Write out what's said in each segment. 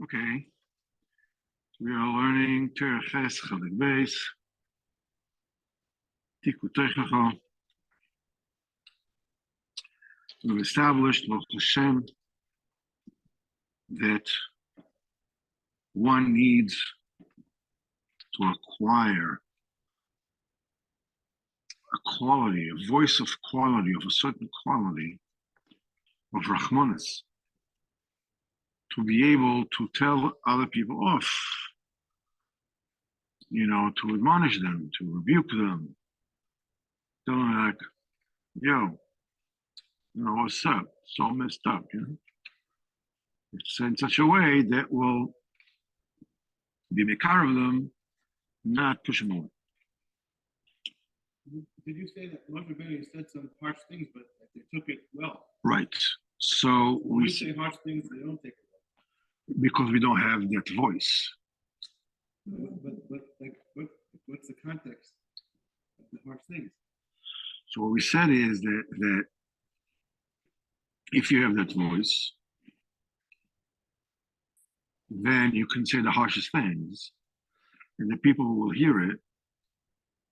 Okay, we are learning Torah Ches Chalek Beis, Likutey. We've established, Baruch Hashem, that one needs to acquire a quality, a voice of quality, of a certain quality of Rahmanas, to be able to tell other people off, to admonish them, to rebuke them, tell them like, yo, what's up? It's all messed up, It's in such a way that will be makar of them, not push them away. Did you say that Moshe Rabbeinu said some harsh things, but they took it well? Right. So when we say harsh things, they don't take it well. Because we don't have that voice. But what's the context of the harsh things? So what we said is that if you have that voice, then you can say the harshest things, and the people who will hear it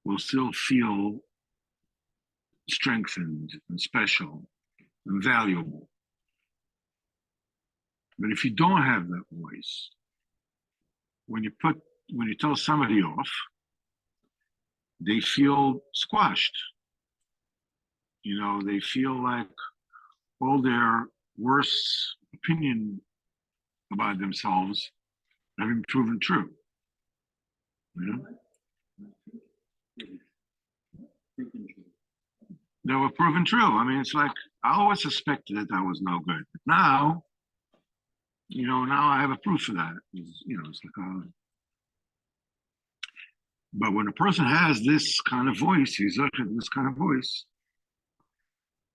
will still feel strengthened and special and valuable. But if you don't have that voice, when you tell somebody off, they feel squashed. They feel like all their worst opinion about themselves have been proven true. They were proven true. I mean, it's like I always suspected that I was no good. But now, now I have a proof of that. It's like but when a person has this kind of voice, he's this kind of voice,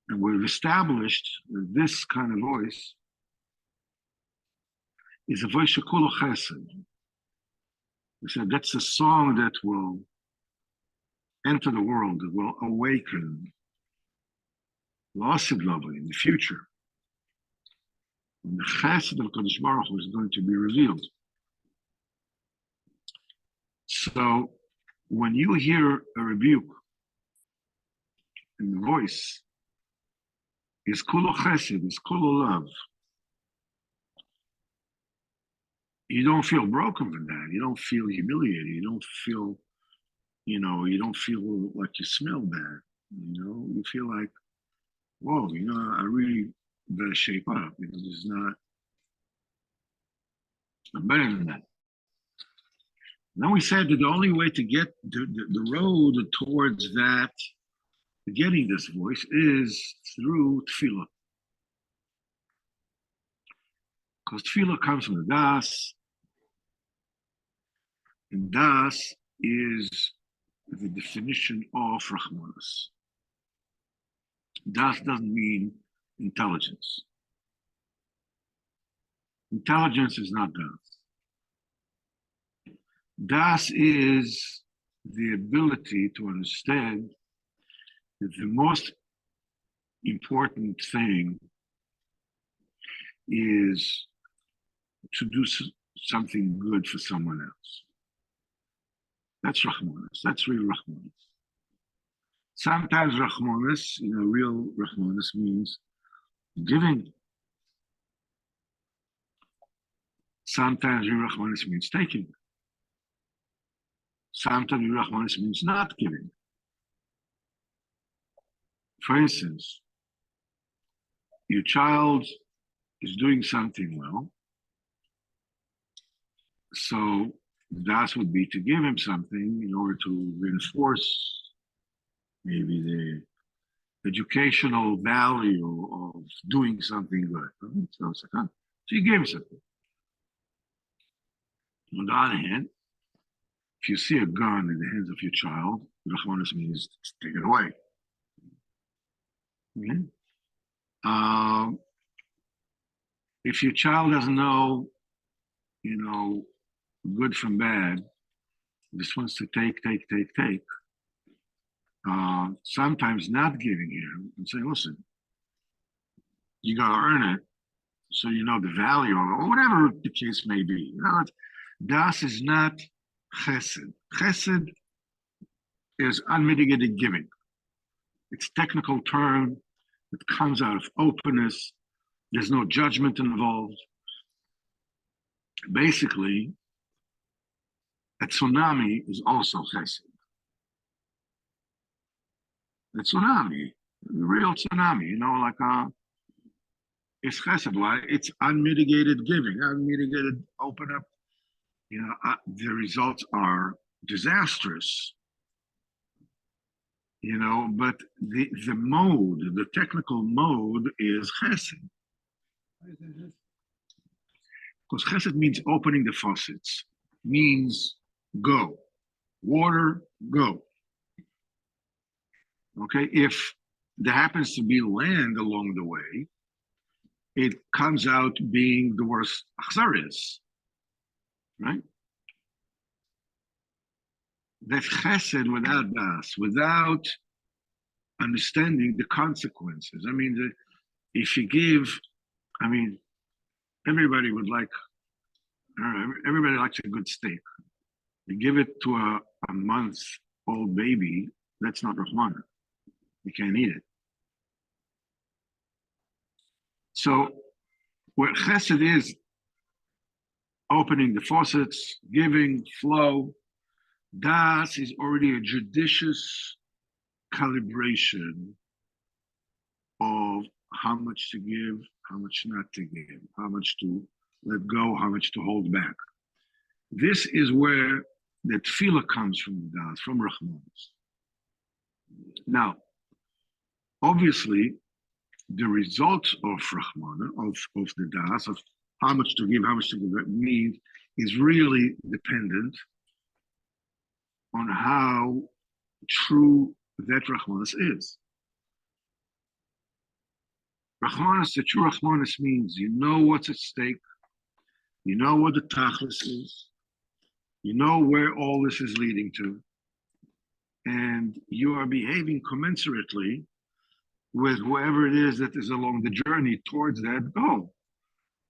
and we've established that this kind of voice is a voice of Kula Chesed. We said that's a song that will enter the world, that will awaken L'Asid Lovely in the future. And the Chesed of Kadosh Baruch Hu is going to be revealed. So when you hear a rebuke in the voice, is Kula Chesed, is Kula love. You don't feel broken from that. You don't feel humiliated. You don't feel, you don't feel like you smell bad. You feel like, whoa, I really better shape up. There's not, I'm better than that. Then we said that the only way to get the road towards that, getting this voice, is through tefillah. Because tefillah comes from the das, and das is the definition of Rahmanas. Das doesn't mean intelligence. Intelligence is not das. Das is the ability to understand that the most important thing is to do something good for someone else. That's Rahmanas. That's real Rahmanas. Sometimes Rahmanas, real Rahmanas means giving. Sometimes real Rahmanas means taking. Sometimes real Rahmanas means not giving. For instance, your child is doing something well, so that would be to give him something in order to reinforce maybe the educational value of doing something good. So you gave him something. On the other hand, if you see a gun in the hands of your child, Rahmanas means take it away. Okay? If your child doesn't know, good from bad, just wants to take. Sometimes not giving him and saying, listen, you gotta earn it. so you know the value or whatever the case may be. You know, das is not chesed. Chesed is unmitigated giving. It's a technical term that comes out of openness. There's no judgment involved. Basically, a tsunami is also chesed. The tsunami, the real tsunami, you know, like it's chesed. Why? It's unmitigated giving, unmitigated open up. You know, the results are disastrous. You know, but the mode, the technical mode is chesed. Because chesed means opening the faucets, means go. Water, go. Okay, if there happens to be land along the way, it comes out being the worst achzaris, right? That's chesed without das, without understanding the consequences. I mean, if you give, I mean, everybody would like, everybody likes a good steak. You give it to a month-old baby, that's not Rahman. You can't eat it. So what chesed is, opening the faucets, giving, flow. Das is already a judicious calibration of how much to give, how much not to give, how much to let go, how much to hold back. This is where the tefillah comes from Das, from Rahmanis. Now, obviously, the results of Rahman, of the Das, of how much to give, how much to give, means is really dependent on how true that Rahmanis is. Rahmanis, the true Rahmanis means you know what's at stake, you know what the tachlis is, you know where all this is leading to, and you are behaving commensurately with whoever it is that is along the journey towards that goal.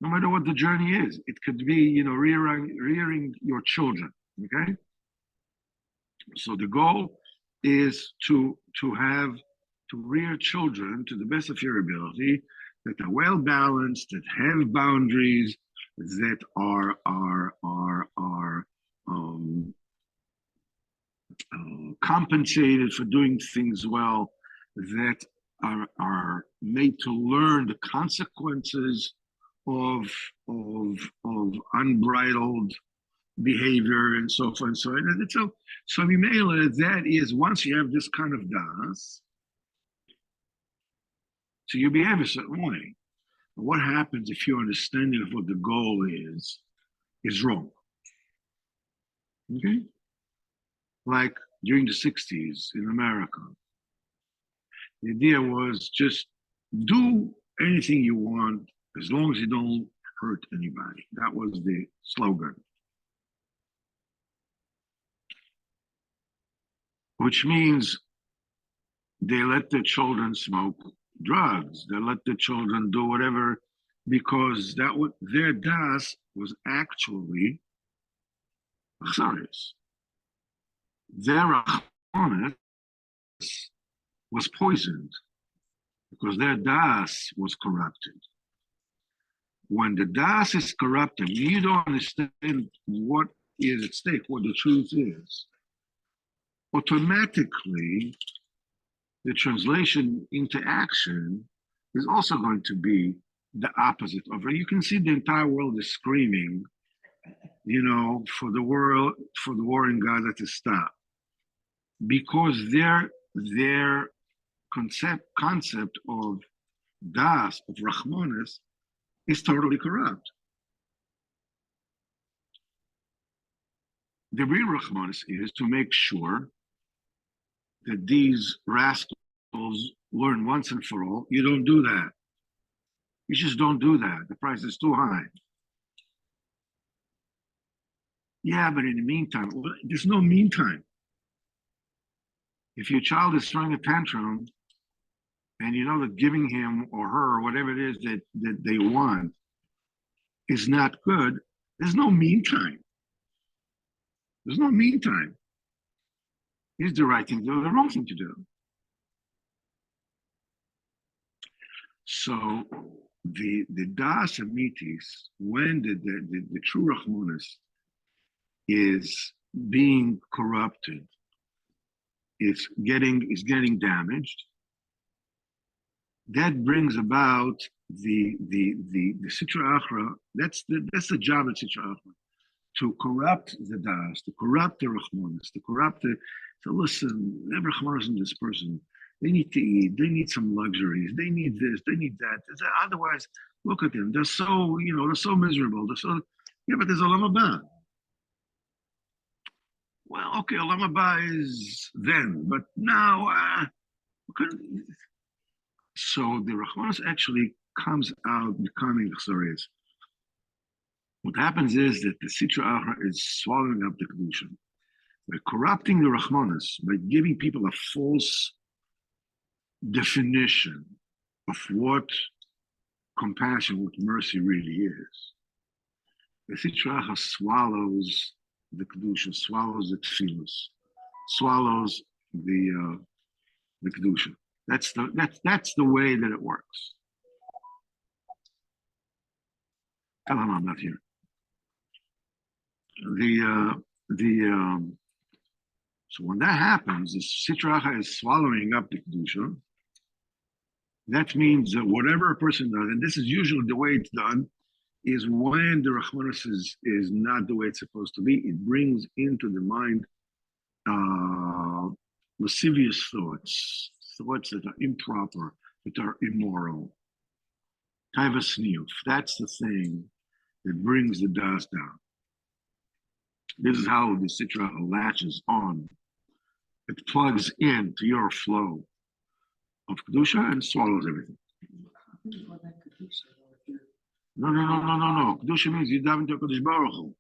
No matter what the journey is, it could be, you know, rearing your children. Okay, so the goal is to rear children to the best of your ability that are well balanced, that have boundaries, that are compensated for doing things well, that are made to learn the consequences of unbridled behavior and so forth and so on. And so Mimela, that is, once you have this kind of das, so you behave a certain way. What happens if your understanding of what the goal is wrong? Okay? Like during the 60s in America, the idea was just do anything you want as long as you don't hurt anybody. That was the slogan. Which means they let their children smoke drugs. They let the children do whatever, because that what their das was actually achzaris. Their achzaris was poisoned because their das was corrupted. When the das is corrupted, you don't understand what is at stake, what the truth is. Automatically, the translation into action is also going to be the opposite of it. You can see the entire world is screaming, you know, for the war in Gaza to stop, because their concept of das, of Rahmanis, is totally corrupt. The real Rahmanis is to make sure that these rascals learn once and for all, you don't do that. You just don't do that. The price is too high. Yeah, but in the meantime, well, there's no meantime. If your child is throwing a tantrum and you know that giving him or her, or whatever it is that they want, is not good, there's no meantime. There's no meantime. Is the right thing to do or the wrong thing to do? So the das amitis, when the true Rahmanis is being corrupted, is getting damaged, that brings about the Sitra Achra. That's the job of Sitra Achra, to corrupt the das, to corrupt the Rahmanis, to corrupt the. So listen, every Rahmanis in this person, they need to eat, they need some luxuries, they need this, they need that. Otherwise, look at them. They're so, they're so miserable. They're so, yeah, but there's Olam Haba. Well, okay, Olam Haba is then, but now, so the Rahmanis actually comes out becoming Chsaris. What happens is that the Sitra Achra is swallowing up the Kedusha. By corrupting the Rahmanis, by giving people a false definition of what compassion, what mercy really is, the Sitra Achra swallows the Kedusha, swallows the Tefillos, swallows the Kedusha. That's the way that it works. Tell him I'm not here. So when that happens, the Sitra Achra is swallowing up the Kedusha. That means that whatever a person does, and this is usually the way it's done, is when the Rahmanis is not the way it's supposed to be, it brings into the mind lascivious thoughts that are improper, that are immoral. Taivas niyuf, that's the thing that brings the das down. This is how the Sitra latches on. It plugs into your flow of Kedusha and swallows everything. No. Kedusha means you dive into Kodesh Baruch Hu.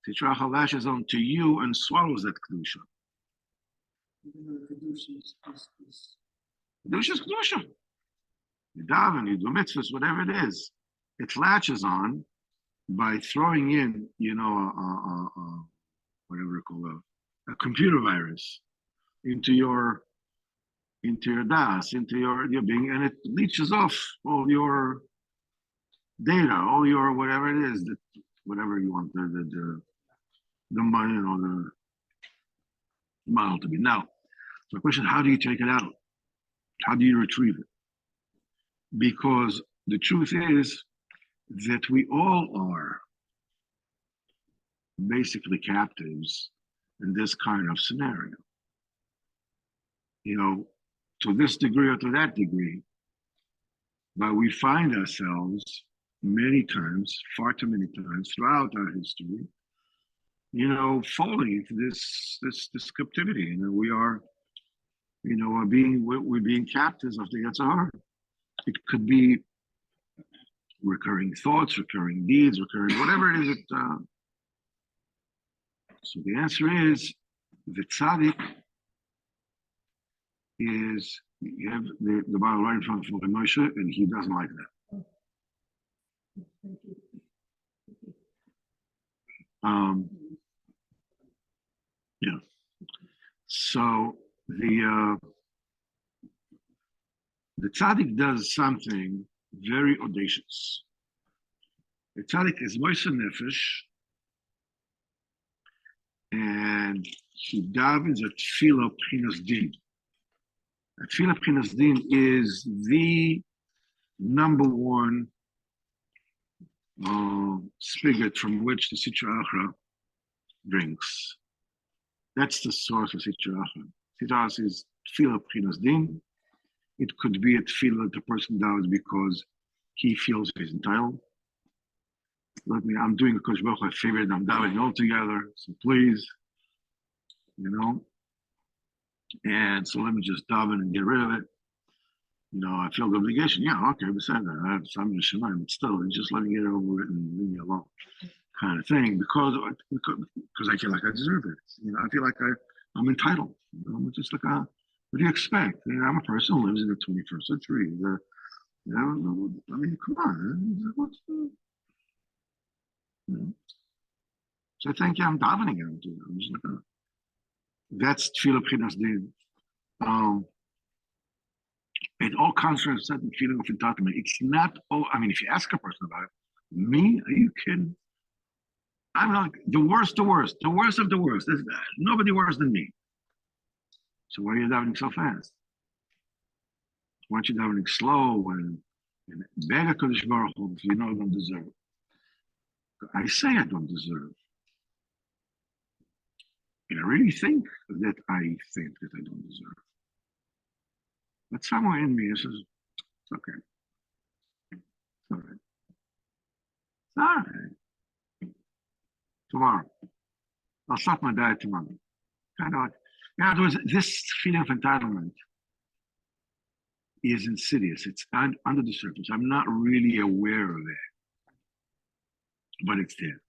Sitra lashes onto you and swallows that Kedusha. Kedusha is Kedusha. You daven, you do mitzvahs, whatever it is. It latches on by throwing in, whatever you call a computer virus into your das, into your being, and it leeches off all your data, all your whatever it is, that whatever you want the money, the model to be. Now, so the question: how do you take it out? How do you retrieve it? Because the truth is that we all are basically captives in this kind of scenario. To this degree or to that degree, but we find ourselves many times, far too many times throughout our history, falling into this captivity. We are, we're being captives of the Yetzer Hara. It could be recurring thoughts, recurring deeds, recurring whatever it is. So the answer is the tzaddik is, you have the Bible right in front of Moshe, and he doesn't like that. Yeah. So the tzaddik does something very audacious. The tzaddik is Moshe Nefesh, and he davens at Tefillah Pchinas Din. Tefillah Pchinas Din is the number one spigot from which the Sitra Achra drinks. That's the source of Sitra Achra. Sitra Achra is Tefillah Pchinas Din. It could be a tefillah that the person does because he feels he's entitled. I'm doing a Kodesh Baruch Hu a favor, and I'm davening all together, so please, and so let me just daven and get rid of it. I feel the obligation. Yeah, okay, besides that, I have some Shemaim, but still, it's just let me get over it and leave me alone, kind of thing, because I feel like I deserve it. I feel like I'm entitled. Just like what do you expect? I'm a person who lives in the 21st century. Come on. Mhm. So I think I'm davening him to. I'm just like, that's tefillah b'chinas din. It all comes from a certain feeling of entitlement. It's not. Oh, I mean, if you ask a person about it, me, are you kidding? I'm like the worst, the worst, the worst of the worst. There's nobody worse than me. So why are you davening so fast? Why aren't you davening slow and beg a Kodesh Baruch Hu if you know I don't deserve? I say I don't deserve. And I really think that I don't deserve. But somewhere in me, it says, it's okay. It's all right. It's all right. Tomorrow. I'll start my diet tomorrow. Kind of like, yeah, there was this feeling of entitlement is insidious. It's under the surface. I'm not really aware of it, but it's there.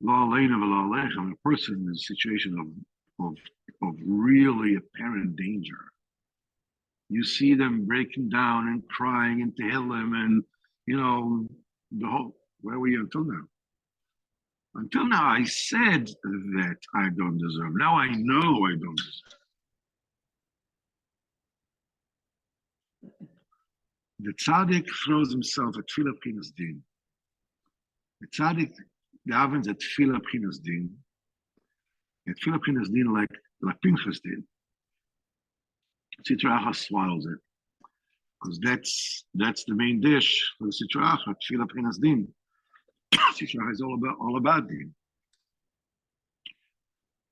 A person in a situation of really apparent danger. You see them breaking down and crying and tehillim and, the whole, where were you until now? Until now, I said that I don't deserve. Now I know I don't deserve. The tzaddik throws himself at tefillah b'chinas din. The tzaddik davens at tefillah b'chinas din. At tefillah b'chinas din like Pinchas did. Sitra Achra swallows it. Because that's the main dish for the Sitra Achra, tefillah b'chinas din. Sitra Achra is all about din.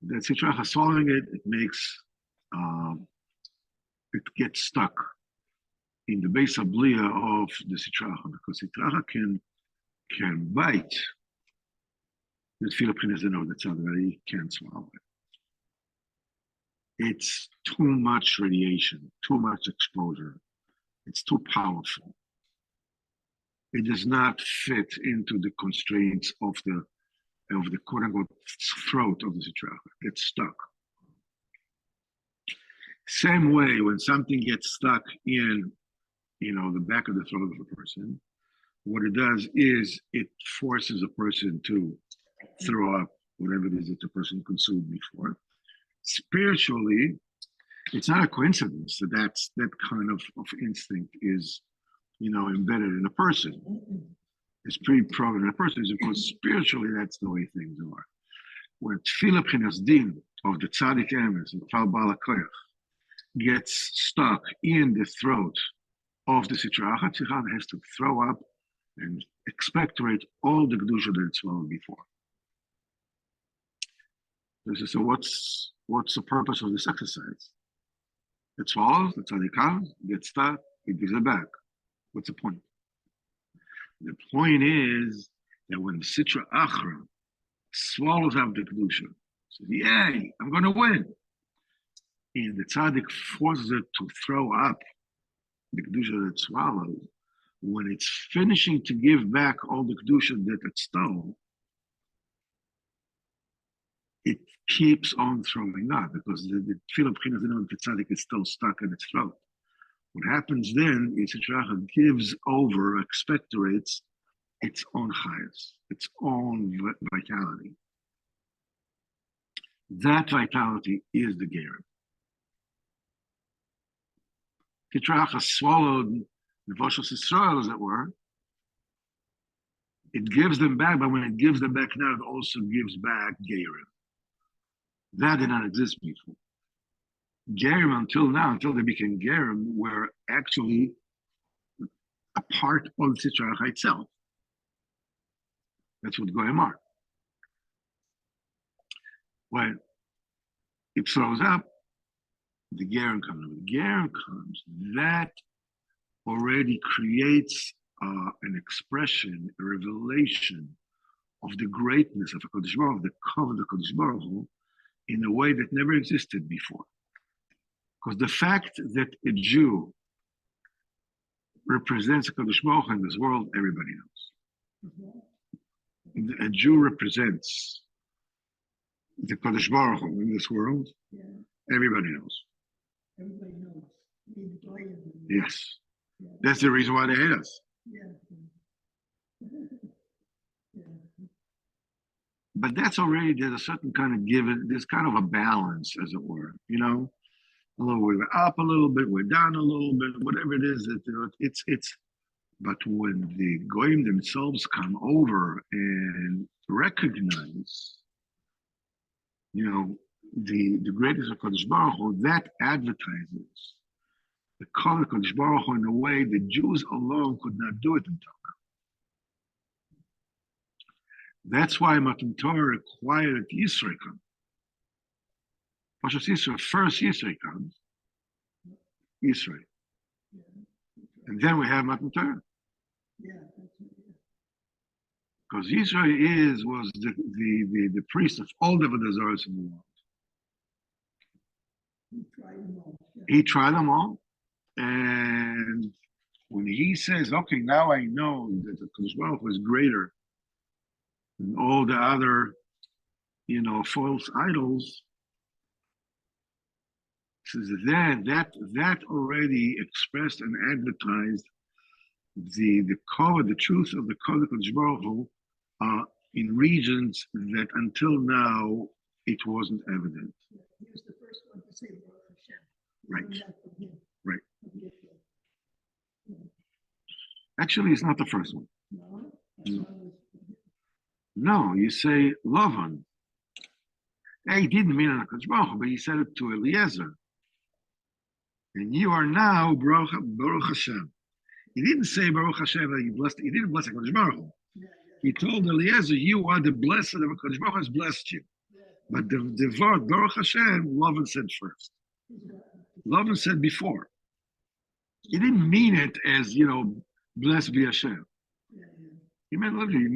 That Sitra Achra swallowing it, it makes it gets stuck in the base of Blia of the Sitra Achra, because Sitra Achra can bite the tefillah b'chinas din of the tzaddik, but he can't swallow it. It's too much radiation, too much exposure. It's too powerful. It does not fit into the constraints of the quote unquote throat of the Sitra Achra. It gets stuck. Same way when something gets stuck in, the back of the throat of a person, what it does is it forces a person to throw up whatever it is that the person consumed before. Spiritually, it's not a coincidence that kind of instinct is, embedded in a person. It's pre-programmed in a person, because spiritually that's the way things are. Where tefillah b'chinas din of the tzaddik emes, the Tal Bala Koyach, gets stuck in the throat of the Sitra Achra, Tzaddik has to throw up and expectorate all the kedusha that it swallowed before. So what's the purpose of this exercise? It swallows, the tzaddik comes, gets stuck, it gives it back. What's the point? The point is that when the Sitra Achra swallows up the kedusha, says, "Yay, I'm going to win," and the tzaddik forces it to throw up the kedusha that it swallowed. When it's finishing to give back all the kedusha that it stole, it keeps on throwing up, because the tefillah b'chinas din of the tzaddik is still stuck in its throat. What happens then is Sitra Achra gives over, expectorates its own chayas, its own vitality. That vitality is the gerim. Sitra Achra swallowed the Voshos Yisrael, as it were. It gives them back, but when it gives them back now, it also gives back gerim. That did not exist before. Gerim until they became gerim, were actually a part of the Sitra Achra itself. That's what goyim are. When it throws up, the gerim comes. When the gerim comes, that already creates an expression, a revelation of the greatness of HaKadosh Baruch Hu, the cover of the HaKadosh Baruch Hu, in a way that never existed before. Because the fact that a Jew represents HaKadosh Baruch Hu in this world, everybody knows. A Jew represents the Kadosh Baruch Hu in this world. Yeah. Everybody knows. Everybody knows. Yes. Yeah. That's the reason why they hate us. Yeah. but that's already, there's a certain kind of given, there's kind of a balance, as it were, a little, we're up a little bit, we're down a little bit, whatever it is, it's, but when the goyim themselves come over and recognize, the greatest of Kodesh Baruch Hu, that advertises the Kol Kodesh Baruch Hu in a way the Jews alone could not do it until now. That's why Matan Torah required Yisro come. Pashas Yisro, first Yisro comes, Yisro. And then we have Matan Torah. Because Yisro was the priest of all the Avodah in the world. He tried them all. And when he says, okay, now I know that the Kodesh Baruch Hu is greater than all the other, false idols, says that already expressed and advertised the truth of the Kodesh Baruch Hu in regions that until now it wasn't evident. He was the first one to say Baruch Hashem. Right. Actually, it's not the first one. No, you say Lavan. He didn't mean it HaKadosh Baruch Hu, but he said it to Eliezer. And you are now Baruch Hashem. He didn't say Baruch Hashem that he didn't bless HaKadosh Baruch Hu. He told Eliezer, you are the blessed of HaKadosh Baruch Hu has blessed you. But the word Baruch Hashem, Lavan said first. Lavan said before. He didn't mean it as, blessed be Hashem. He meant literally,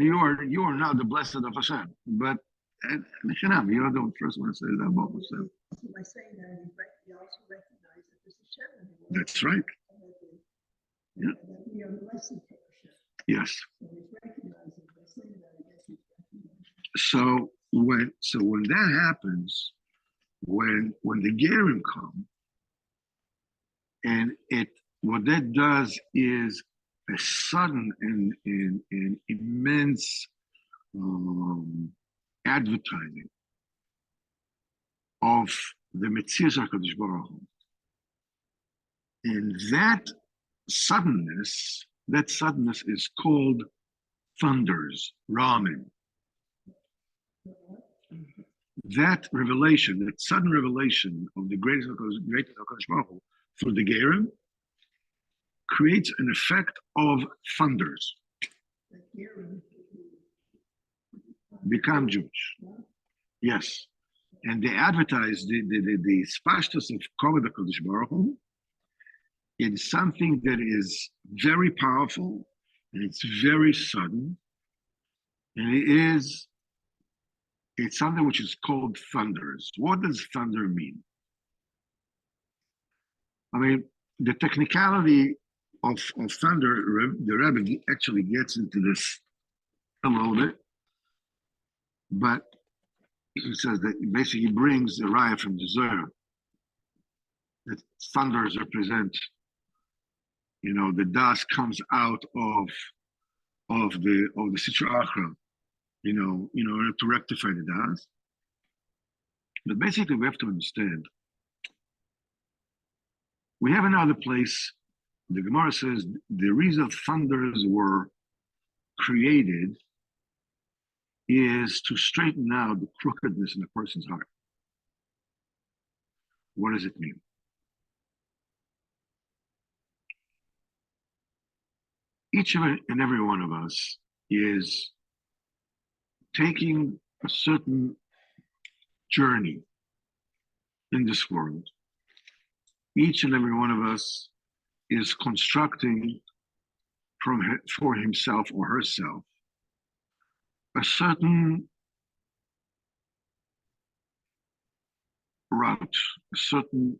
you are now the blessed of Hashem. But you're the first one to say that about Hashem. So by saying that, he also recognized that there's Hashem in the world. That's right. Yeah. That we are blessed from Hashem. Yes. So he's recognizing by saying that, I guess he's recognizing. So when that happens, when the Gerim come, and what that does is a sudden and immense advertising of the Metzias HaKadosh Baruch Hu. And that suddenness is called thunders, Ramen. That revelation, that sudden revelation of the greatest HaKadosh Baruch Hu through the Gerim creates an effect of thunders. Become Jewish. Yes. And they advertise the spashtos of Kavod HaKadosh Baruch Hu. It's something that is very powerful and it's very sudden. And it's something which is called thunders. What does thunder mean? I mean, the technicality of thunder, the Rebbe actually gets into this a little bit, but he says that basically he brings the raya from the Zohar that thunders represent, the dust comes out of the Sitra Achra, in order to rectify the dust. But basically we have to understand, we have another place, the Gemara says the reason thunders were created is to straighten out the crookedness in a person's heart. What does it mean? Each and every one of us is taking a certain journey in this world. Each and every one of us is constructing for himself or herself a certain route, a certain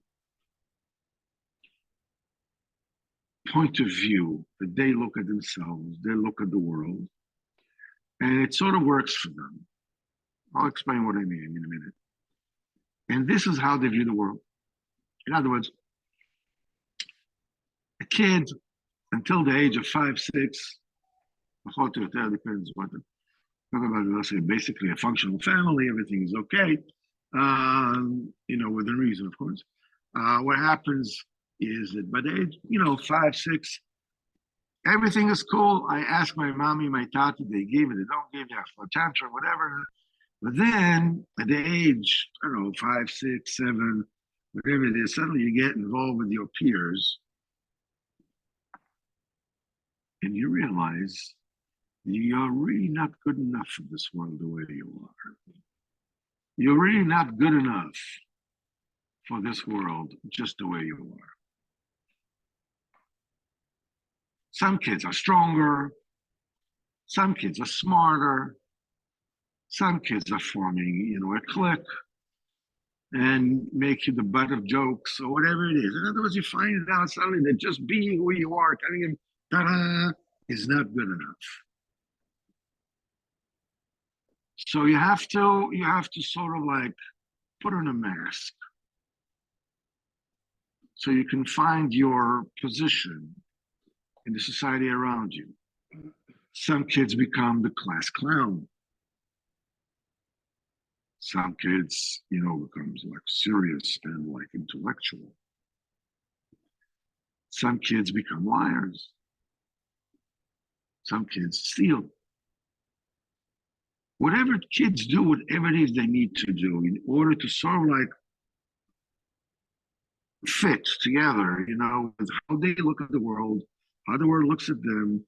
point of view that they look at themselves, they look at the world, and it sort of works for them. I'll explain what I mean in a minute. And this is how they view the world. In other words, a kid until the age of 5, 6, depends what, talk about, let's say, basically a functional family, everything is okay, within reason, of course. What happens is that by the age, 5, 6, everything is cool. I ask my mommy, my tati, they give it, they don't give it, for tantrum, whatever. But then at the age, I don't know, 5, 6, 7, whatever it is, suddenly you get involved with your peers and you realize you're really not good enough for this world the way you are. You're really not good enough for this world just the way you are. Some kids are stronger. Some kids are smarter. Some kids are forming, a clique and make you the butt of jokes or whatever it is. In other words, you find it out suddenly that just being who you are, telling him, ta-da, is not good enough. So you have to sort of like put on a mask so you can find your position in the society around you. Some kids become the class clown. Some kids, becomes like serious and like intellectual. Some kids become liars. Some kids steal. Whatever kids do, whatever it is they need to do in order to sort of like fit together, with how they look at the world, how the world looks at them,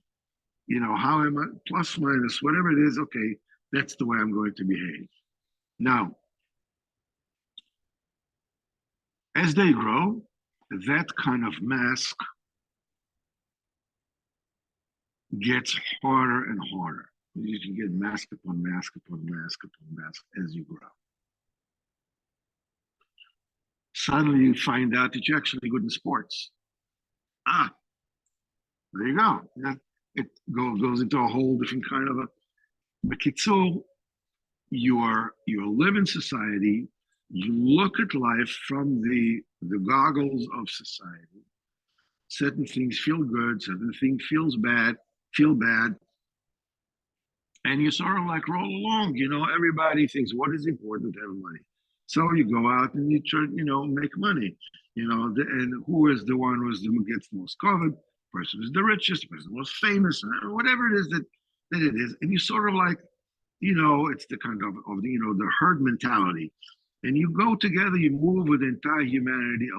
how am I, plus, minus, whatever it is, okay, that's the way I'm going to behave. Now, as they grow, that kind of mask gets harder and harder. You can get mask upon mask upon mask upon mask as you grow. Suddenly you find out that you're actually good in sports. There you go. It goes into a whole different kind of a Bekitzur, you live in society, you look at life from the goggles of society. Certain things feel good, certain things feel bad. And you sort of like roll along, everybody thinks what is important to have money. So you go out and you try, make money, and who is the one who gets the most covered? Person who's the richest, person most famous, whatever it is that it is. And you sort of like, it's the kind of the herd mentality. And you go together, you move with the entire humanity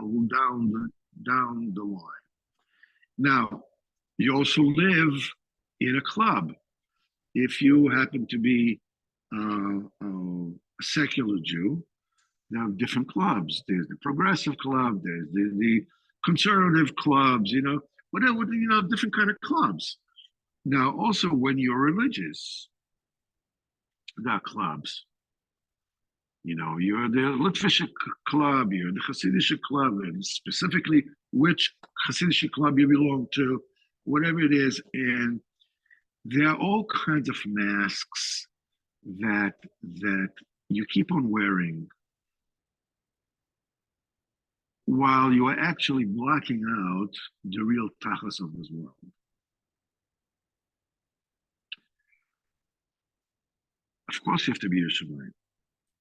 down the line. Now, you also live in a club. If you happen to be a secular Jew, there are different clubs. There's the progressive club, there's the conservative clubs, whatever, different kind of clubs. Now, also when you're religious, there are clubs. You're the Litvische club, you're the Hasidic club, and specifically which Hasidic club you belong to, whatever it is. And there are all kinds of masks that you keep on wearing while you are actually blocking out the real tachas of this world. Of course, you have to be Yerushalayim.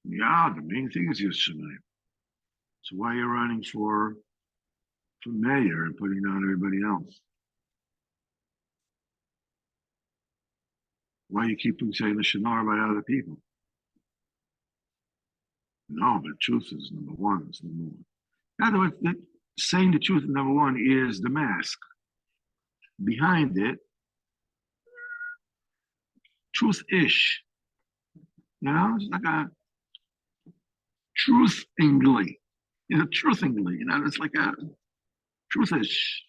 Yeah, the main thing is Yerushalayim. So why are you running for mayor and putting down everybody else? Why are you keeping saying the Shinar by other people? No, but truth is number one. It's number one. In other words, saying the truth, number one, is the mask. Behind it, truth-ish. It's like a truthingly. Truthingly. It's like a truthish.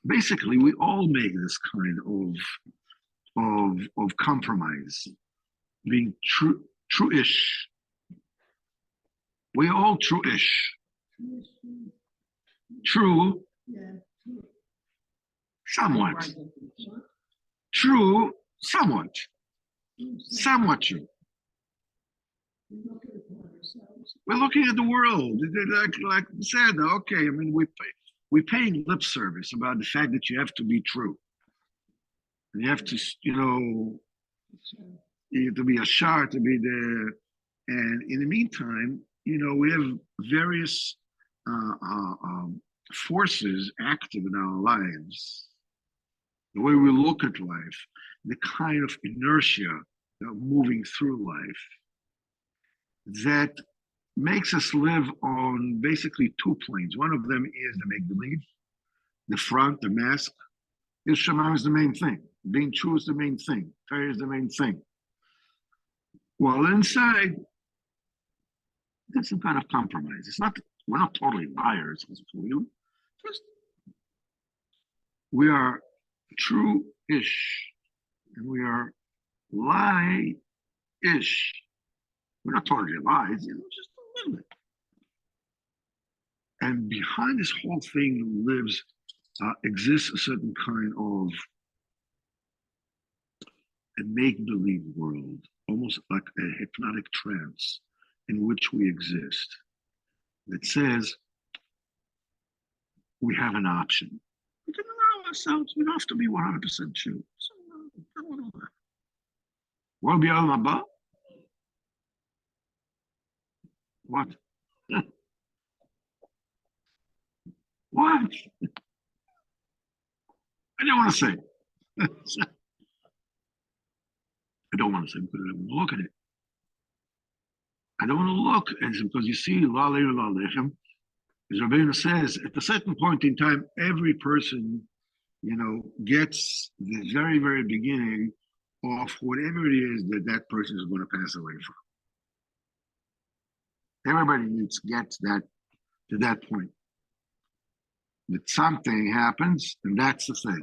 Basically, we all make this kind of compromise, being true-ish. We're all true-ish. True, somewhat. True, somewhat. Somewhat true. We're looking at the world. Like I said, okay, I mean, we're paying lip service about the fact that you have to be true. And you have to, to be a shah, to be the, and in the meantime, we have various forces active in our lives, the way we look at life, the kind of inertia that moving through life that makes us live on basically two planes. One of them is the make-believe, the front, the mask. Shema is the main thing. Being true is the main thing. Torah is the main thing. While inside, there's some kind of compromise. We're not totally liars. Just we are true-ish, and we are lie-ish. We're not totally lies, just a little bit. And behind this whole thing exists a certain kind of a make-believe world, almost like a hypnotic trance in which we exist, that says we have an option. We can allow ourselves, we don't have to be 100% true. What will be all about? What? What? I don't want to say. I don't want to say because I don't want to look at it. I don't want to look at it because you see, La Lechem, as Rabbeinu says, at a certain point in time, every person, gets the very, very beginning of whatever it is that person is going to pass away from. Everybody gets to that point. That something happens, and that's the thing.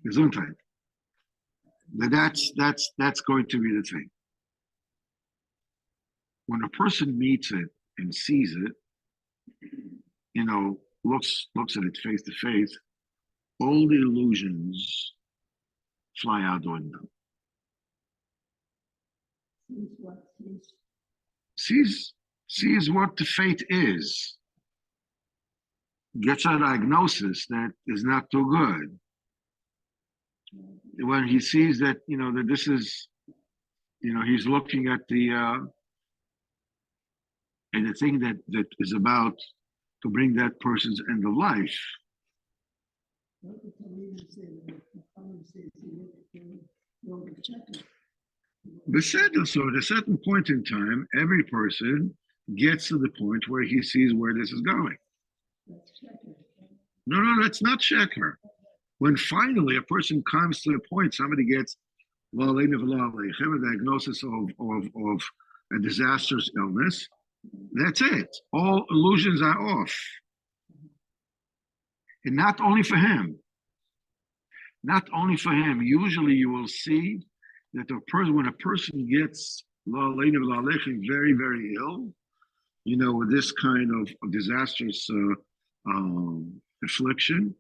Gesundheit. That's going to be the thing. When a person meets it and sees it, looks at it face to face, all the illusions fly out the window. Sees what the fate is. Gets a diagnosis that is not too good. When he sees that, that this is, he's looking at the thing that is about to bring that person's end of life. So at a certain point in time, every person gets to the point where he sees where this is going. No, let's not check her. When finally a person comes to the point, somebody gets a diagnosis of a disastrous illness, that's it. All illusions are off. And not only for him. Usually you will see that when a person gets very, very ill, with this kind of disastrous affliction,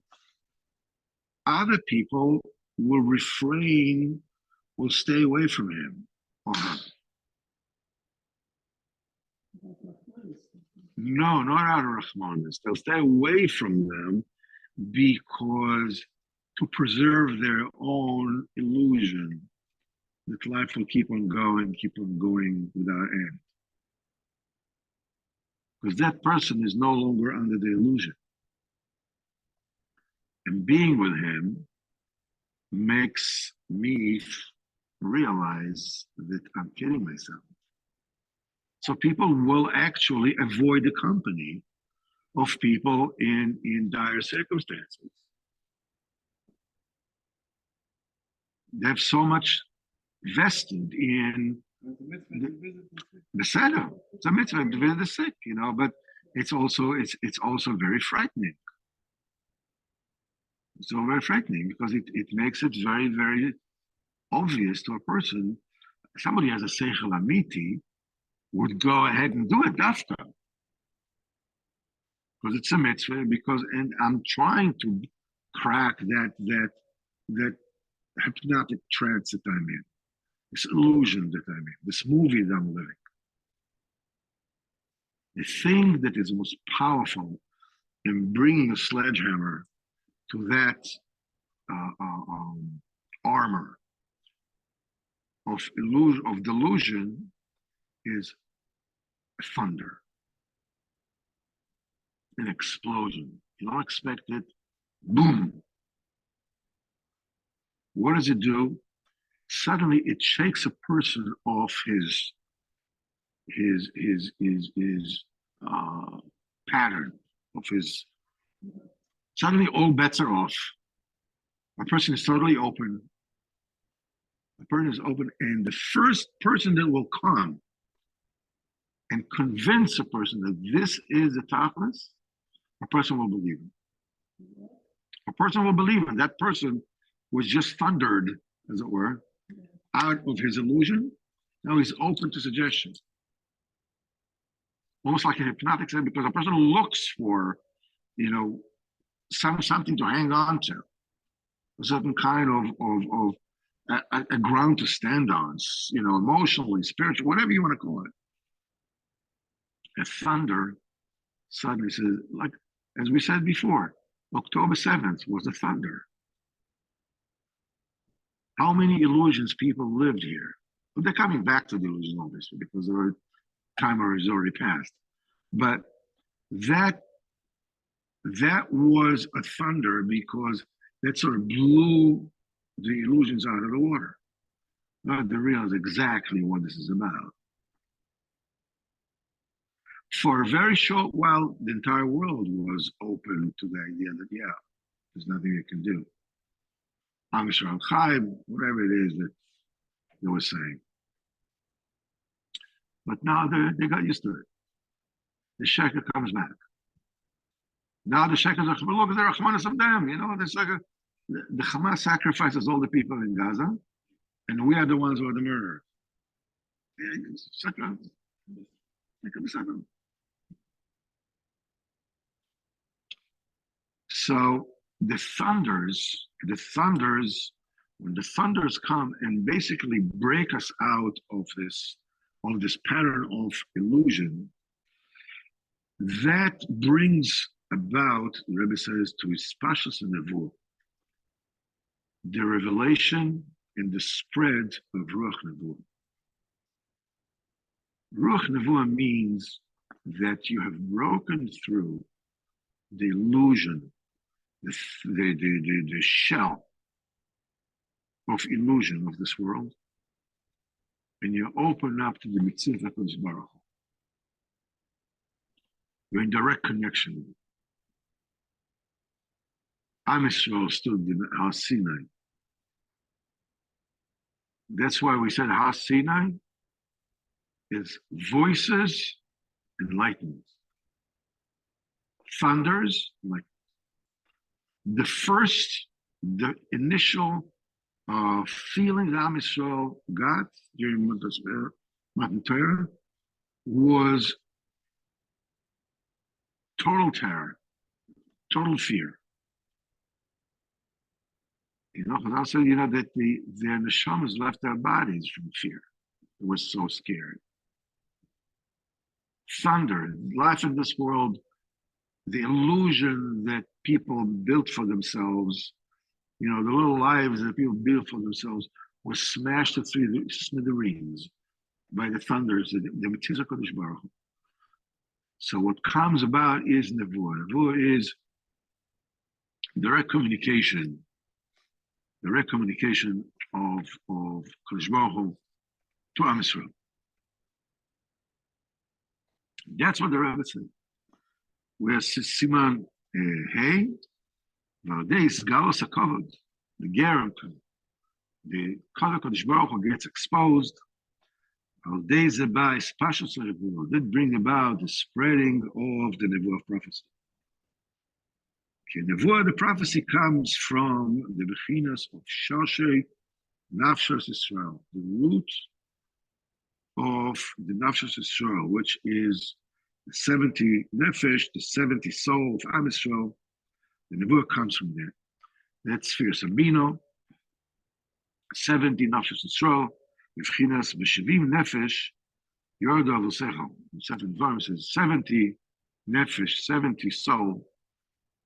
other people will stay away from him or her. No, not out of Rahmanis. They'll stay away from them because to preserve their own illusion that life will keep on going without end. Because that person is no longer under the illusion. And being with him makes me realize that I'm kidding myself. So people will actually avoid the company of people in dire circumstances. They have so much vested in the setup. It's a mitzvah to visit the sick, but it's also very frightening. It's so very frightening because it makes it very, very obvious to a person. Somebody has a seichel amiti would go ahead and do it after. Because it's a mitzvah, and I'm trying to crack that hypnotic trance that I'm in, this illusion that I'm in, this movie that I'm living. The thing that is most powerful in bringing a sledgehammer to that armor of delusion is thunder, an explosion. You don't expect it. Boom. What does it do? Suddenly, it shakes a person off his pattern of his. Suddenly, all bets are off. A person is totally open. A person is open, and the first person that will come and convince a person that this is the tachlis, a person will believe him. A person will believe him. That person was just thundered, as it were, out of his illusion. Now he's open to suggestions. Almost like a hypnotic thing, because a person looks for, something to hang on to, a certain kind of a ground to stand on, emotionally, spiritually, whatever you want to call it. A thunder suddenly says, like, as we said before, October 7th was a thunder. How many illusions people lived here? But they're coming back to the illusion, obviously, because their time is already passed. But that was a thunder because that sort of blew the illusions out of the water. Now they realize exactly what this is about. For a very short while, the entire world was open to the idea that, there's nothing you can do. Am Yisrael Chaim, whatever it is that they were saying. But now they got used to it. The sheker comes back. Now the shekers are, look, they're Rahmanas of them. There's like the Hamas sacrifices all the people in Gaza, and we are the ones who are the murderers. So the thunders, when the thunders come and basically break us out of this pattern of illusion, that brings about, the Rebbe says, to his pashas and nevuah, the revelation and the spread of Ruach Nevuah. Ruach Nevuah means that you have broken through the illusion, the shell of illusion of this world, and you open up to the mitzvah HaKadosh Baruch Hu. You're in direct connection with it. Am Yisrael stood in Har Sinai. That's why we said Har Sinai is voices and lightnings. Thunders, like the initial feeling that Am Yisrael got during Matan Torah was total terror, total fear. Chazal said, that their neshamas left their bodies from fear. It was so scary. Thunder, life in this world, the illusion that people built for themselves, the little lives that people built for themselves, was smashed to smithereens by the thunders, the mitzvah HaKadosh Baruch Hu. So what comes about is nevuah. Nevuah is direct communication of Kadosh Baruch Hu to Am Yisrael. That's what the Rebbe said. Where Siman Hey, nowadays Galos HaKavod, the Gerem, the Kadosh Baruch Hu gets exposed. Days by Pashas Nevuah did bring about the spreading of the Nevuah of prophecy. Okay, Nevuah, the prophecy, comes from the Bechinas of Shoshei Nafshos Yisrael, the root of the Nafshos Yisrael, which is the 70 Nefesh, the 70 soul of Am Yisrael. The Nevuah comes from there. That's Sphere Sabino, 70 Nafshos Yisrael. Bechinas B'Shevim Nefesh, Yorda Alusecha. In certain verse says 70 Nefesh, 70 soul.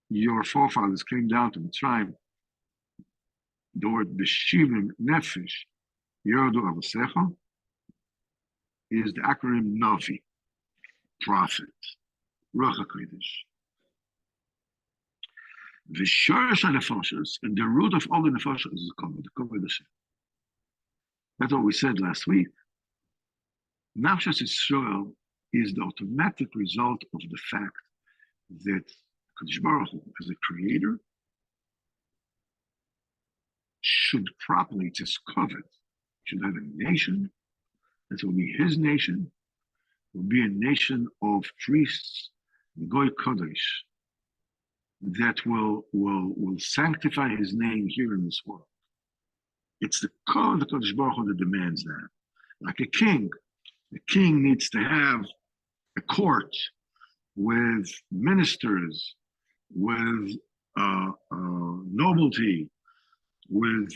Your forefathers came down to Mitzrayim. The word B'Shevim Nefesh Yodu Avasecha is the acronym Navi, prophet, Ruach HaKodesh. The Shorish HaNefashos, and the root of all the Nefashos is the Kavod Hashem. That's what we said last week. Nafshas Yisrael is the automatic result of the fact that Kadosh Baruch Hu, as a creator, should properly, it's his covet, should have a nation, that will be his nation, will be a nation of priests, Goy Kodesh, that will sanctify his name here in this world. It's the code of the Kadosh Baruch Hu that demands that. Like a king needs to have a court with ministers, with nobility, with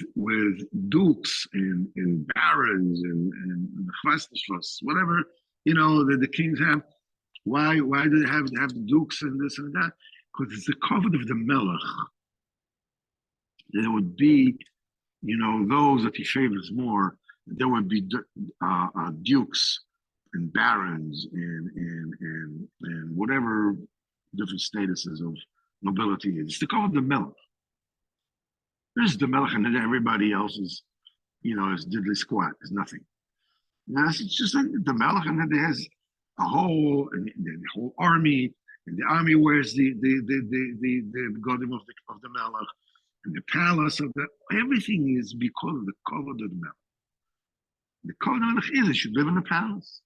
dukes and barons and whatever that the kings have. Why do they have to have the dukes and this and that? Because it's the covet of the Melech. There would be, those that he favors more. There would be dukes and barons and whatever different statuses of nobility is. It's the covet of the Melech. There's the Melech, and then everybody else is, is diddly squat. Is nothing. It's just like the Melech, and then there's a whole army, and the army wears the godim of the Melech, and the palace of the everything is because of the kavod of the Melech. The kavod of the Melech is it should live in the palace.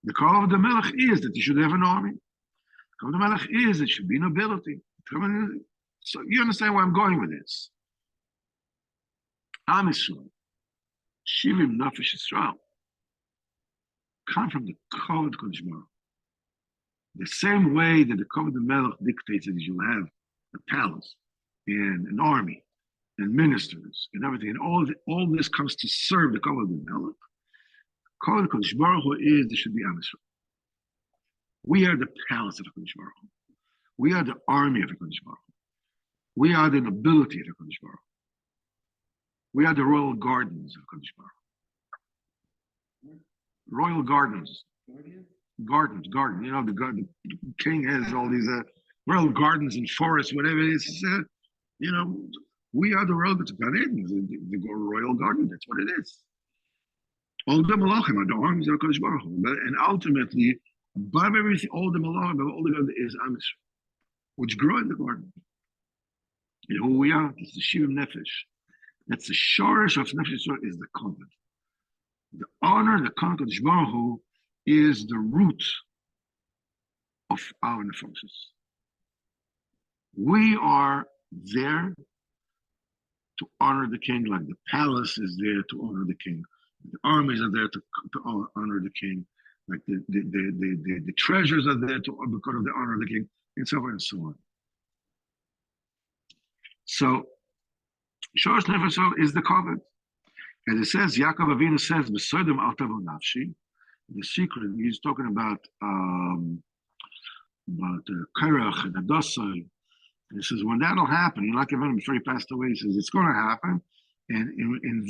The kavod of the Melech is that you should have an army. The kavod of the Melech is it should be nobility. So you understand where I'm going with this. Am Yisrael, Shivim Nefesh Yisrael, come from the Kavod Kodesh Baruch. The same way that the Kavod Melech dictates that you'll have a palace and an army and ministers and everything, and all this comes to serve the Kavod Melech. Kavod Kodesh Baruch is there should be Am Yisrael. We are the palace of the Kodesh Baruch. We are the army of the Kodesh Baruch. We are the nobility of the Kodesh Baruch. We are the royal gardens of Kodesh Baruch. Royal gardens. Garden. The king has all these royal gardens and forests, whatever it is. We are the royal gardens. The royal garden. That's what it is. All the malachim are the armies of Kodesh Baruch. And ultimately, above everything, all the malachim, above all the garden is Am Yisrael, which grow in the garden. And who we are, it's the Shivim Nefesh. That's the shorish of Nefesh Yisrael is the covenant. The honor, the Kodesh Baruch Hu is the root of our nefashos. We are there to honor the king, like the palace is there to honor the king. The armies are there to honor the king. Like the treasures are there because of the honor of the king, and so on and so on. So, Shorish Nefesh is the covenant. And it says, Yaakov Avinu says, B'Sodom al Tavo Nafshi. The secret, he's talking about Korach and Adosai. And he says, when that'll happen, like Avinu before he passed away, he says, it's going to happen. And in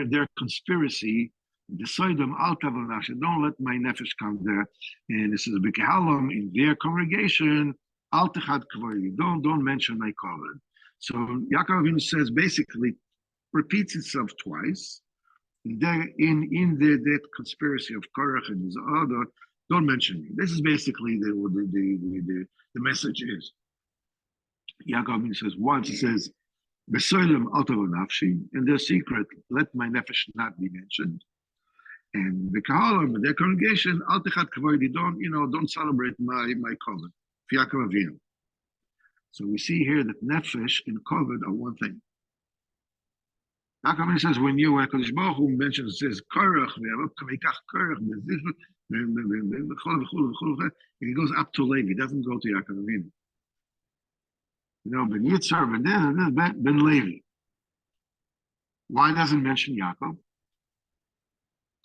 their conspiracy, the Sodom al Tavo Nafshi, don't let my nefesh come there. And it says, B'Kehalom, in their congregation, Al Techad Kavod, don't mention my covenant. So Yaakov Avinu says, basically, repeats itself twice. In that conspiracy of Korach and his other, don't mention me. This is basically the message is. Yaakov Avinu says once, he says, B'Soilem al Tavo Nafshi, in their secret, let my nefesh not be mentioned. And the Kahalim, their congregation, Al Techad Kavod, don't celebrate my covenant. Yaakov Avinu. So we see here that nefesh and covet are one thing. Yaakov Avinu says when Kodesh Baruch Hu mentions, says Korach, he goes up to Levi. He doesn't go to Yaakov Avinu. Ben Yitzhar, Ben Levi. Why doesn't mention Yaakov?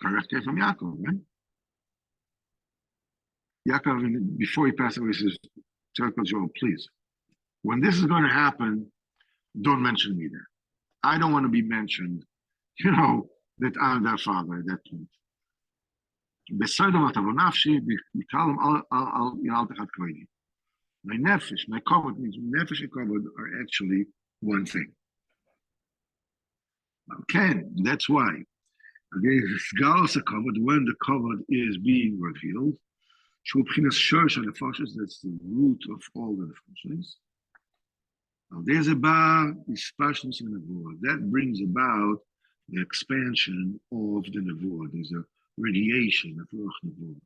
Korach came from Yaakov, right? Yaakov, before he passed away, he says, tell Kodesh Baruch Hu, please, when this is going to happen, don't mention me there. I don't want to be mentioned that are their father at that point. My nefesh, my kavod means nefesh and kavod are actually one thing. Okay, that's why. Again, when the kavod is being revealed, that's the root of all the functions. There's about dispassions in the nevuah. That brings about the expansion of the nevuah. There's a radiation of ruach nevuah.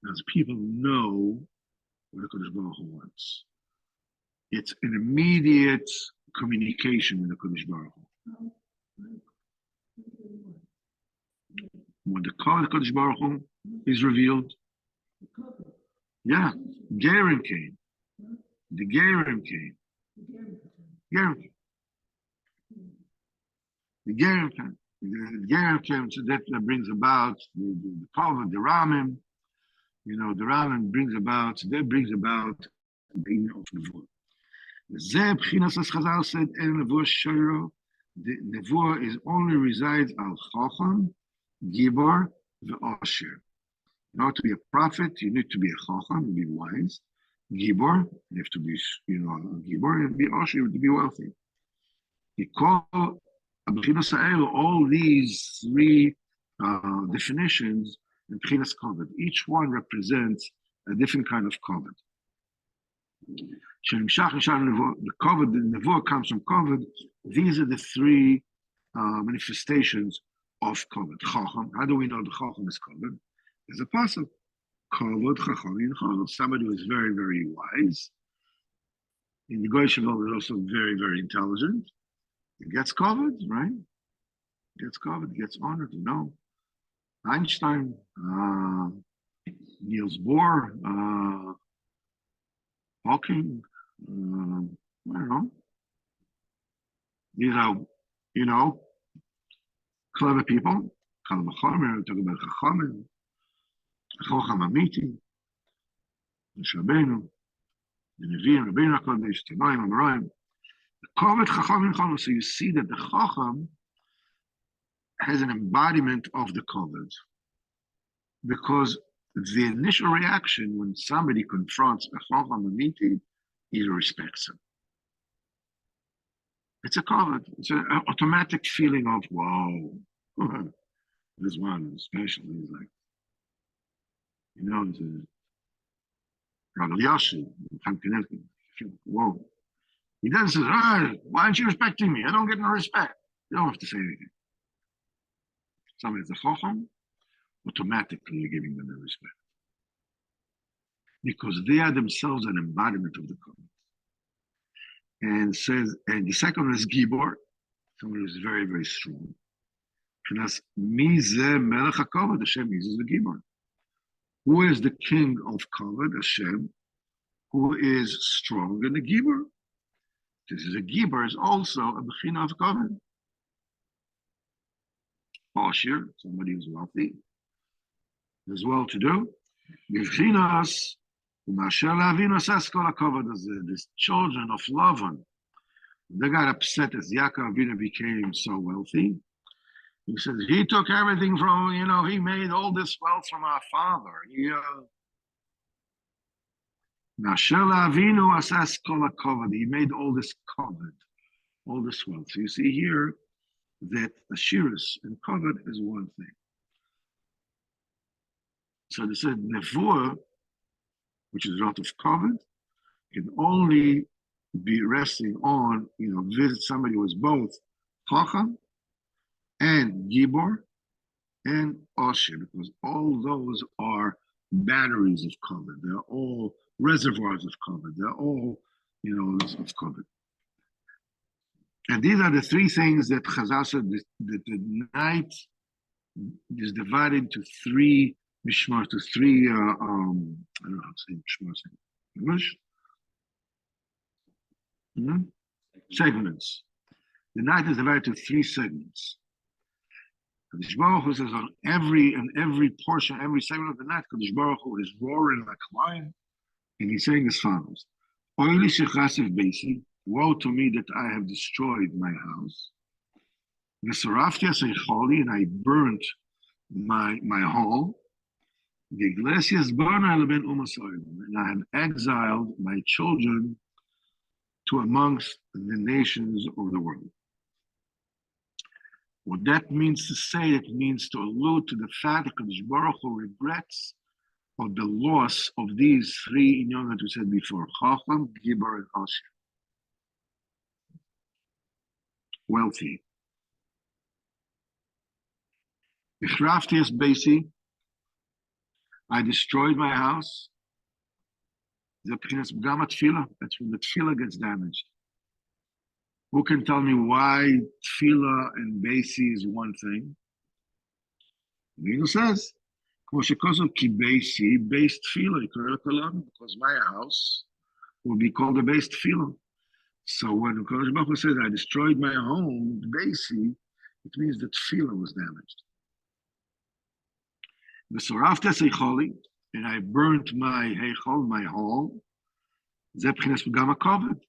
As people know what the Kodesh Baruch Hu wants. It's an immediate communication with the Kodesh Baruch Hu. When the Kodesh Baruch Hu is revealed, yeah, Gerim came. The Gerim came. Gerim came. The Gerim came. The Gerim came, so that brings about the Kavod, the Ramim. The Ramim brings about, so that brings about the beginning of Nevuah. Zeh B'chinas as Chazal said, El Nevuah Shoro. The Nevuah is only resides al Chacham, Gibor, Ve'osher. In order to be a prophet, you need to be a Chacham, to be wise. Gibor, you have to be, a Gibor, and be Osher, you have to be wealthy. He called all these three definitions in B'chinas Kavod. Each one represents a different kind of Kavod. The Kavod, the Nevuah comes from Kavod. These are the three manifestations of Kavod. Chacham. How do we know the Chacham is Kavod? There's a passage. Kavod, Chacham, in Kavod. Somebody who is very, very wise. In the Goyish world, is also very, very intelligent. It gets Kavod, right? Gets Kavod, gets honored. Einstein, Niels Bohr, Hawking, I don't know. These are, clever people. Kal Moharan, talk about Chachamim, Chacham Amiti, Shabenu, the Nevi'im, Rabbeinu HaKodesh, Tanoim, Amoraim. The Kavod Chachamim Chacham. So you see that the Chacham has an embodiment of the Kavod, because the initial reaction when somebody confronts a Chacham Amiti, he respects him. It's a Kavod. It's an automatic feeling of, wow, this one especially is like, it's a Rav Yashi, whoa. He then says, why aren't you respecting me? I don't get no respect. You don't have to say anything. Somebody's a Chacham, automatically you're giving them the respect. Because they are themselves an embodiment of the Kavod. And the second one is Gibor, someone who is very, very strong. Because Mizeh Melech HaKavod, Hashem is the Gibor. Who is the king of Kavod? Hashem, who is strong and the Gibor. This is a Gibor, is also a Bechina of Kavod. Osher, somebody who's wealthy, is well-to-do. B'chinas, U'masher L'Avinu Asas Kol HaKavod, this children of Lavan. They got upset as Yaakov Avinu became so wealthy. He says, he took everything from, he made all this wealth from our father. He made all this kavod, all this wealth. So you see here that Ashiris and kavod is one thing. So they said Nevuah, which is a lot of kavod, can only be resting on, visit somebody who is both Chacham and Gibor and Osher, because all those are batteries of kavod. They're all reservoirs of kavod. They're all, of kavod. And these are the three things that Chazal said that the night is divided into three mishmar, to three, I don't know how to say mishmar in English. Segments. The night is divided into three segments. Kadosh Baruch Hu says on every portion, every segment of the night, Kadosh Baruch Hu is roaring like a lion, and he's saying as follows: Oili shechasif beisi, woe to me that I have destroyed my house. and I burnt my hall. The iglesias and I have exiled my children to amongst the nations of the world. What that means to say, it means to allude to the fact that Kadosh Baruch Hu regrets of the loss of these three inyan that we said before: Chacham, Gibor, and Asher. Wealthy. Bichraftias Basi, I destroyed my house. That's when the tefillah gets damaged. Who can tell me why tefillah and Basi is one thing? Nino says, because my house will be called a base tefillah. So when Kodesh Baruch Hu says, I destroyed my home, Basi, it means the tefillah was damaged. And I burnt my heichal, my hall. Zebchines Gama covered.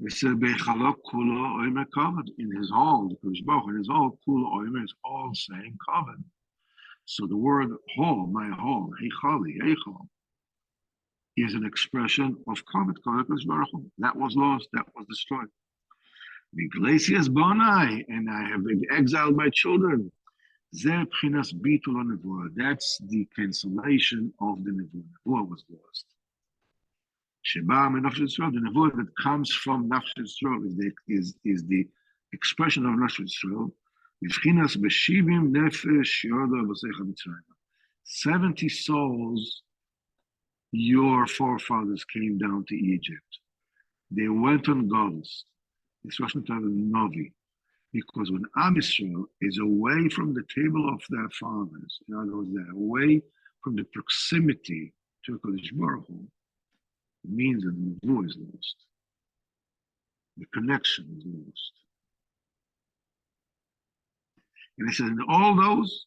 They said, Bechalok Kulo Oimer covered. In his hall, in his hall, Kulo Oimer is all saying covered. So the word hall, my hall, heichal, is an expression of covered. That was lost, that was destroyed. The Iglesias Bonai, and I have exiled my children. That's the cancellation of the nevuah. Nevuah was lost. The nevuah that comes from Nafsh Yisrael is the expression of Nafsh Yisrael. 70 souls, your forefathers came down to Egypt. They went on Golos. It's Russian title Novi. Because when Am Yisrael is away from the table of their fathers, in other words, they're away from the proximity to Kodesh Baruch Hu, it means that the nevuah is lost. The connection is lost. And he says, in all those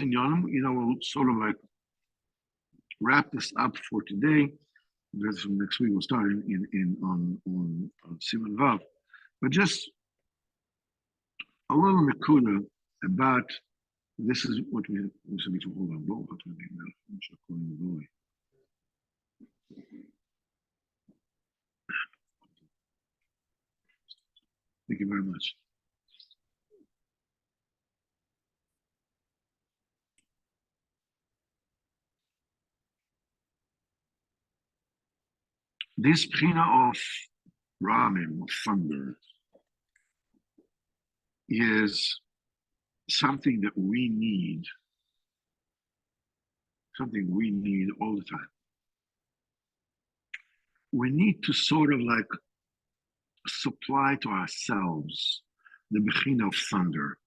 in Yonam, we'll sort of like wrap this up for today. Because from next week we'll start on Siman Vav. But just a little nakuda about this is what we said before. Hold on, thank you very much. This pina of Ramim, of thunder, is something that we need all the time. We need to sort of like supply to ourselves the bechina of thunder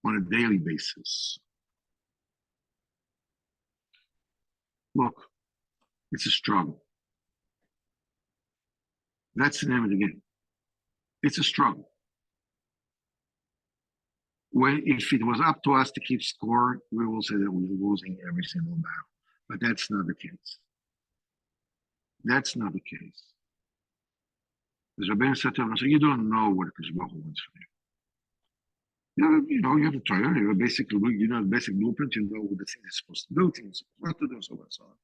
on a daily basis. Look, it's a struggle. That's the name of the game. It's a struggle. If it was up to us to keep score, we will say that we're losing every single battle. But that's not the case. That's not the case. As Rabbeinu said to him, you don't know what Kodesh Baruch Hu wants from you. You have a Torah, you have a basic blueprint, you know what the thing is supposed to do, things not to do, so on and so on.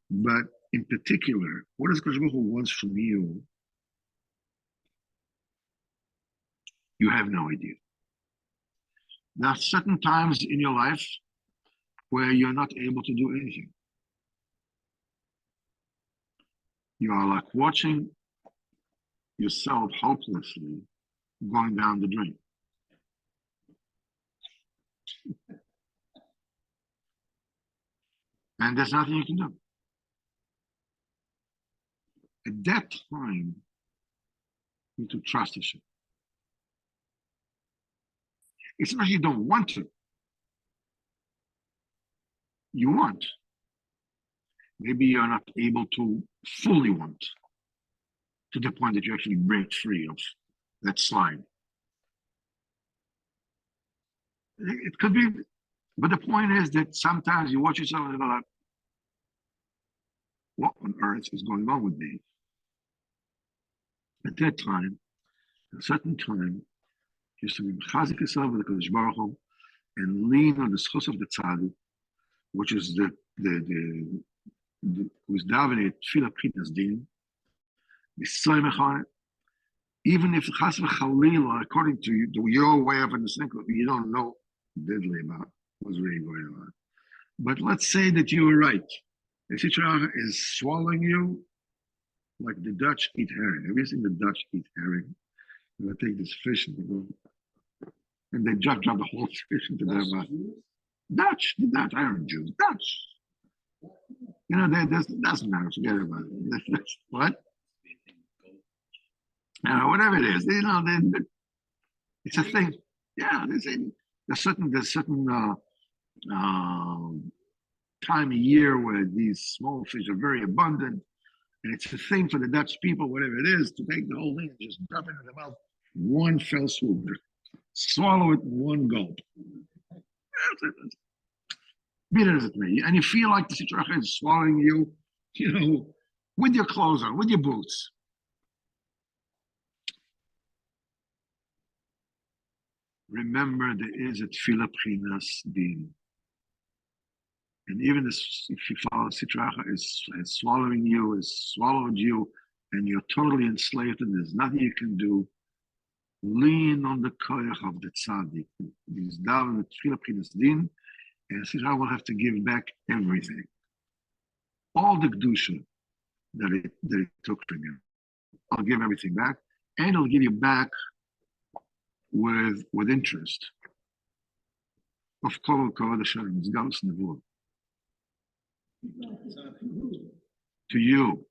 But in particular, what does Kodesh Baruch Hu wants from you? You have no idea. There are certain times in your life where you're not able to do anything. You are like watching yourself hopelessly going down the drain. And there's nothing you can do. At that time, you need to trust Hashem. It's not you don't want to. You want. Maybe you're not able to fully want to the point that you actually break free of that slide. It could be, but the point is that sometimes you watch yourself and you're like, what on earth is going on with me? At that time, a certain time, Just to be mechazik yourself with the Kodesh Baruch Hu and lean on the schus of the tzaddik, which is the who's davening tefillah pchinas din, even if chas v'chalila, according to your way of understanding, you don't know diddly about what's really going on. But let's say that you were right. The Sitra is swallowing you like the Dutch eat herring. Have you seen the Dutch eat herring? They take this fish and they go, and they drop the whole fish into their mouth. Dutch, the Dutch, Iron Jews, Dutch. You know, doesn't matter. Forget about it. What? Whatever it is, you know, it's a thing. Yeah, there's certain time of year where these small fish are very abundant, and it's a thing for the Dutch people, whatever it is, to take the whole thing and just drop it in their mouth, one fell swoop, swallow it in one gulp. Be it as it may, and you feel like the Sitra is swallowing you, you know, with your clothes on, with your boots. Remember, there is a tefillah pchinas din. And even if you follow Sitra is swallowing you, has swallowed you, and you're totally enslaved, and there's nothing you can do, lean on the koyach of the tzaddik. He's down the tefillah pchinas din, and Sitra will have to give back everything. All the kedusha that it took from you. I'll give everything back, and I'll give you back with interest. Of kol Hashem, it's galus nevuah. To you.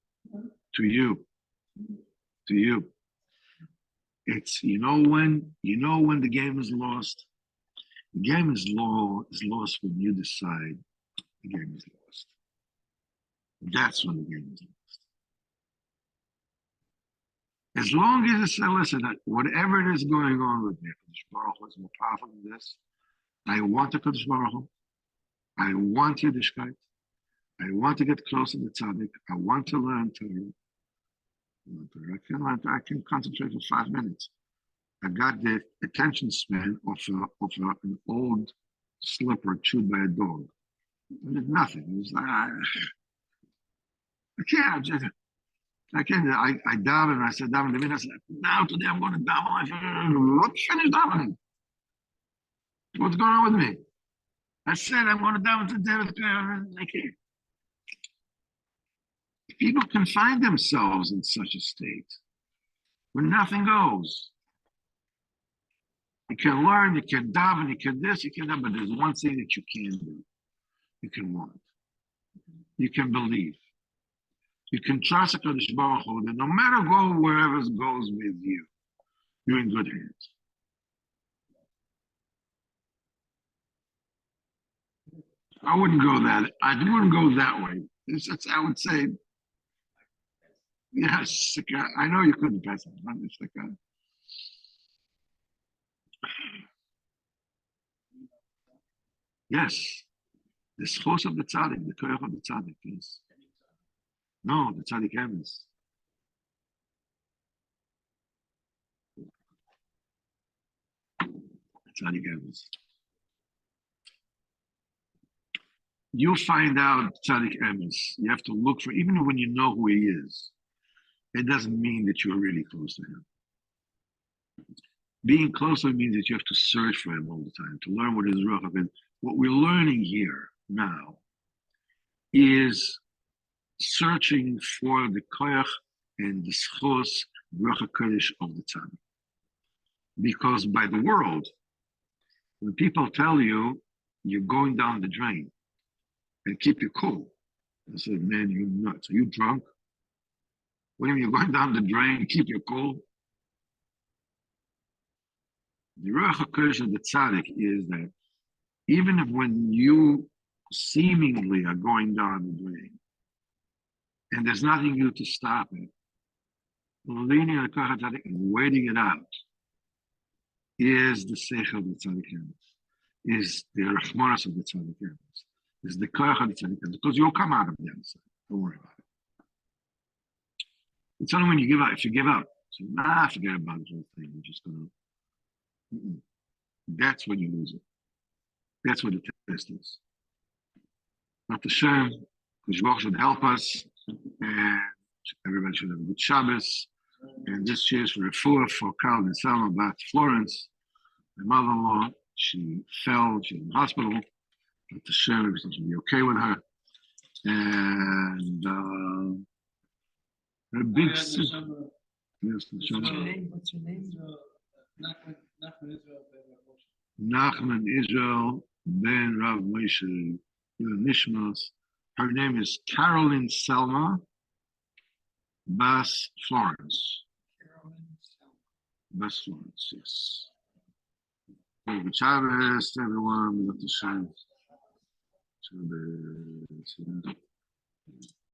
It's you know when the game is lost. The game is lost when you decide the game is lost. That's when the game is lost. As long as it's listen, whatever it is going on with me, Kodesh Baruch Hu is more powerful than this. I want the Kodesh Baruch Hu. I want Yiddishkeit. I want to get closer to Tzaddik. I want to learn Torah. I can concentrate for 5 minutes. I got the attention span of an old slipper chewed by a dog. I did nothing. It was like, I davened and I said, daven, I said, now today I'm going to daven. I said, finish davening. What's going on with me? I said, I'm going to daven today. I can't. People can find themselves in such a state where nothing goes. You can learn, you can daven, you can this, you can that, but there's one thing that you can do. You can want. You can believe. You can trust the Kodesh Baruch Hu that no matter wherever it goes with you, you're in good hands. I wouldn't go that way. I would say, yes, I know you couldn't pass it. It's like a, yes, the schos of the tzaddik, the koyach of the tzaddik is. No, the tzaddik emes. Tzaddik emes. You find out tzaddik emes. You have to look for, even when you know who he is, it doesn't mean that you're really close to him. Being closer means that you have to search for him all the time, to learn what his ruach is. What we're learning here now is searching for the koyach and the schos ruach HaKodesh of the tzaddik. Because by the world, when people tell you you're going down the drain, and keep you cool, I said, man, you're nuts. Are you drunk? When you're going down the drain, keep you cool. The ruach HaKodesh of the tzaddik is that even if when you seemingly are going down the drain, and there's nothing you to stop it, leaning on the koyach tzaddik and waiting it out is the seichel of the tzaddik, is the rachmanas of the tzaddik, is the koyach of the tzaddik, because you'll come out of the other side. Don't worry about it. It's only when you give up. If you give up, so forget about the whole thing. We're just gonna That's when you lose it. That's what the test is. Not the shame, because Baruch should help us, and everybody should have a good Shabbos. And this year's refuah for Carl and Selma back to Florence. My mother-in-law, she fell, she's in the hospital. But the shame, everything should be okay with her. And her big sister. Yes, the What's Shabbat. your name? What's your name? Nachman Israel Nachman Israel ben ben Moshe. Rav Moshe Nishmas. Her name is Carolyn Selma Bas Florence. Bas Florence, yes. Good Shabbos, everyone. Shabbos.